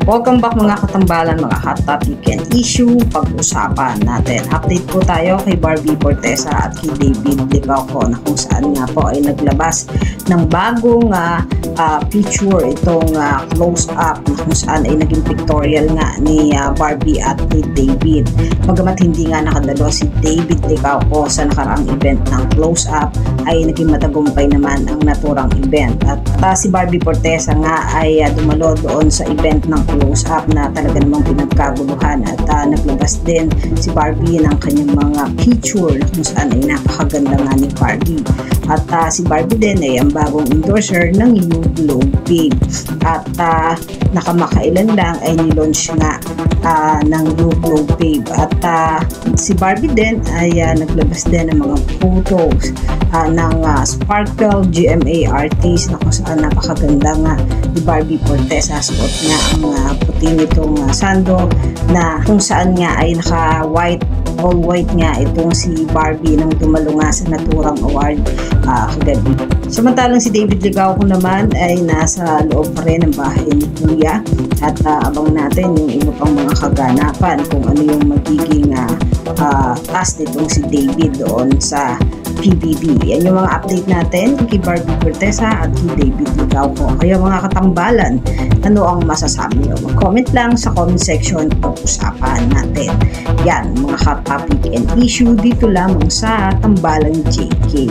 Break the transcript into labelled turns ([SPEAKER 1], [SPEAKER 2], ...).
[SPEAKER 1] Welcome back mga katambalan, mga hot topic and issue. Pag-usapan natin. Update po tayo kay Barbie Fortesa at kay David Licauco na kung saan nga po ay naglabas ng bagong picture itong close-up na kung saan ay naging pictorial nga ni Barbie at ni David. Bagamat hindi nga nakadalo si David Licauco sa nakaraang event ng close-up, ay naging matagumpay naman ang naturang event. At si Barbie Fortesa nga ay dumalo doon sa event ng close-up na talaga namang pinagkaguluhan at naglabas din si Barbie ng kanyang mga picture kung saan ay napakaganda nga ni Barbie. At si Barbie din ay ang bagong endorser ng New Globe Babe. At nakamakailan lang ay nilaunch nga ng New Globe Babe. At si Barbie din ay naglabas din ng mga photos ng Sparkle GMA artist na kung saan napakaganda nga ni Barbie Fortesa. Suot nga ang puti nitong sando na kung saan nga ay naka-white, all white nga itong si Barbie nang dumalo nga sa naturang award kagabi. Samantalang si David Licauco naman ay nasa loob pa rin ng bahay ni Kuya at abang natin yung iba pang mga kaganapan kung ano yung magiging task nitong si David doon sa PBB. Yan yung mga update natin kay Barbie Fortesa at kay David Licauco. Kaya mga katambalan, ano ang masasabi nyo? Mag-comment lang sa comment section, pag-usapan natin. Yan, mga hot topic and issue dito lamang sa Tambalang JK.